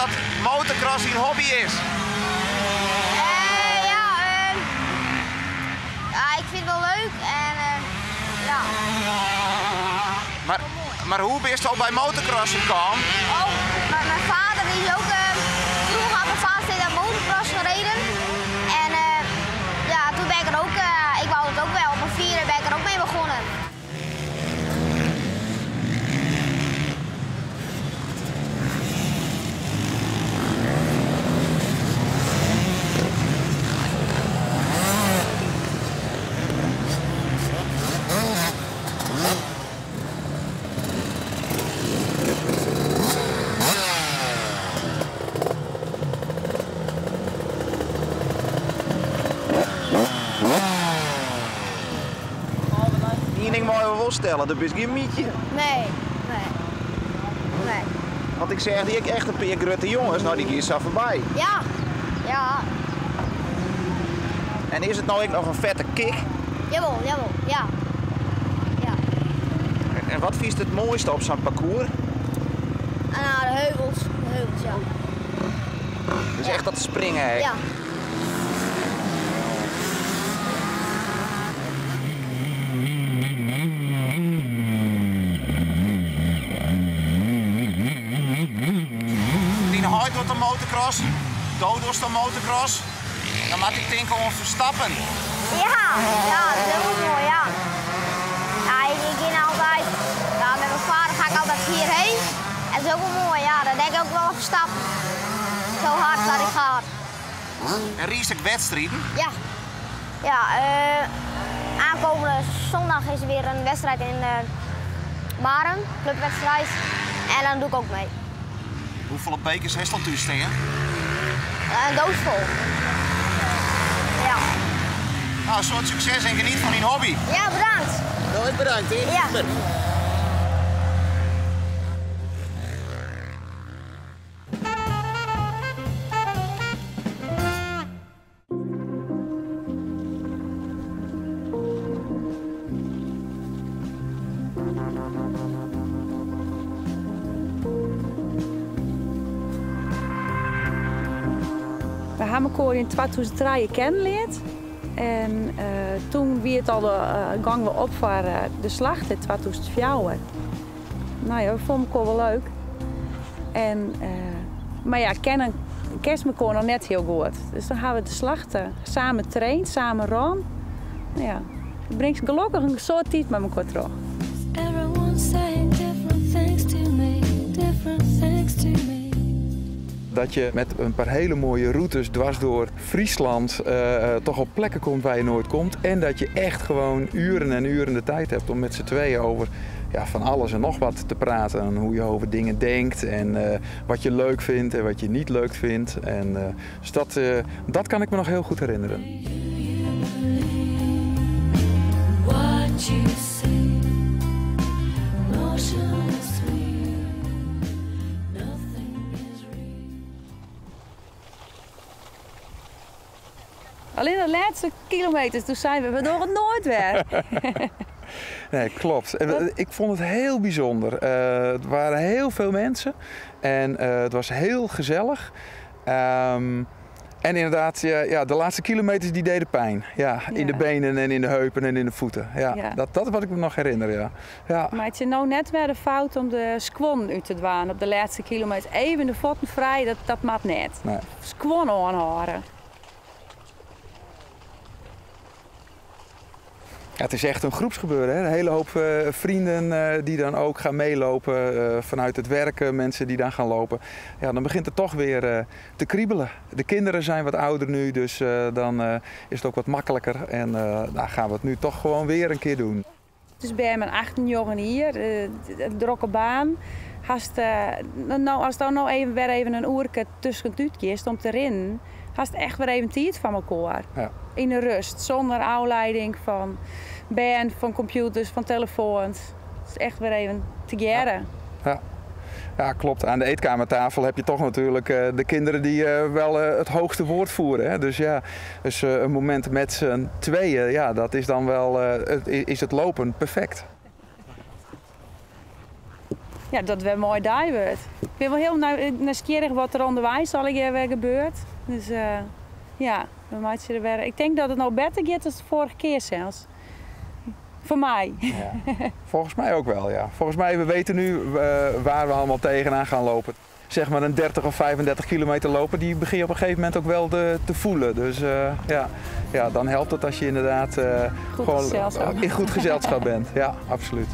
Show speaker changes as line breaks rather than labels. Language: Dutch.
dat motocross een hobby is?
Ja, ik vind het wel leuk en ja.
Maar hoe ben je zo bij motocross gekomen?
Oh, maar mijn vader die is ook, vroeger had mijn vader steeds aan motocross gereden. En ja, toen ben ik er ook, ik wou het ook wel, op mijn vierde ben ik er ook mee begonnen.
Eén ding moet je wel stellen, dat is geen mietje.
Nee.
Want ik zeg, die ik echt een paar grote jongens, nou die gaan zo voorbij.
Ja.
En is het nou ook nog een vette kick?
Jawel, ja.
En wat vies het mooiste op zo'n parcours?
En nou, de heuvels, ja.
Dus echt dat springen, hè?
Ja.
Die houdt door de motocross, dood door de motocross. Dan mag ik denken om Verstappen.
Ja, dat is heel mooi, ja. Ja, ik ging altijd, ja, met mijn vader ga ik altijd hierheen. En dat is ook wel mooi, ja. Dan denk ik ook wel een stap. Zo hard dat ik ga.
En riesig wedstrijden?
Ja, aankomende zondag is er weer een wedstrijd in Maren, clubwedstrijd. En dan doe ik ook mee.
Hoeveel bekers heeft dat u staan?
Een doos vol. Ja.
Nou, soort succes en geniet van die hobby.
Ja, bedankt.
Heel erg bedankt, hè?
Ja.
We hebben elkaar in 2003 kennengelernd. En toen wie het al gang we op voor de slag in 2004. Nou ja, we vonden elkaar wel leuk. En, maar ja, kennen elkaar nog net heel goed. Dus dan gaan we de slag samen trainen, samen ran. Nou ja, het brengt gelukkig een soort tijd met elkaar terug.
Dat je met een paar hele mooie routes dwars door Friesland toch op plekken komt waar je nooit komt. En dat je echt gewoon uren en uren de tijd hebt om met z'n tweeën over van alles en nog wat te praten. En hoe je over dingen denkt en wat je leuk vindt en wat je niet leuk vindt. En, dus dat kan ik me nog heel goed herinneren.
Alleen de laatste kilometers, toen zijn we door het nooit weer.
Nee, klopt. Ik vond het heel bijzonder. Er waren heel veel mensen en het was heel gezellig. En inderdaad, de laatste kilometers die deden pijn. Ja, in de benen en in de heupen en in de voeten. Ja. Dat wat ik me nog herinner, ja.
Maar het is nou net weer de fout om de squon uit te dwaan op de laatste kilometers. Even de voeten vrij, dat mag net.
Nee.
Squon aanhouden.
Ja, het is echt een groepsgebeuren. Hè? Een hele hoop vrienden die dan ook gaan meelopen vanuit het werken, mensen die dan gaan lopen. Ja, dan begint het toch weer te kriebelen. De kinderen zijn wat ouder nu, dus dan is het ook wat makkelijker. En dan gaan we het nu toch gewoon weer een keer doen.
Dus bij mijn 18 jongen hier, de drokke baan. Als dan nou even een uurtje tussen het uitkiest om te rennen, had het echt weer even tijd van elkaar. Ja. In de rust, zonder aanleiding van band, van computers, van telefoons. Het is echt weer even te geren.
Ja, klopt. Aan de eetkamertafel heb je toch natuurlijk de kinderen die wel het hoogste woord voeren. Hè? Dus een moment met z'n tweeën, dat is dan wel is het lopen perfect.
ja, dat weer mooi daar wordt. Ik ben wel heel nieuwsgierig wat er onderwijs al weer gebeurt. Dus ja, dan maak je er weer. Ik denk dat het nou beter gaat dan de vorige keer zelfs. Voor mij.
Ja. Volgens mij ook wel, ja. Volgens mij, we weten nu waar we allemaal tegenaan gaan lopen. Zeg maar een 30 of 35 kilometer lopen, die begin je op een gegeven moment ook wel te voelen. Dus ja, dan helpt het als je inderdaad
goed gezelschap.
in goed gezelschap bent. Ja, absoluut.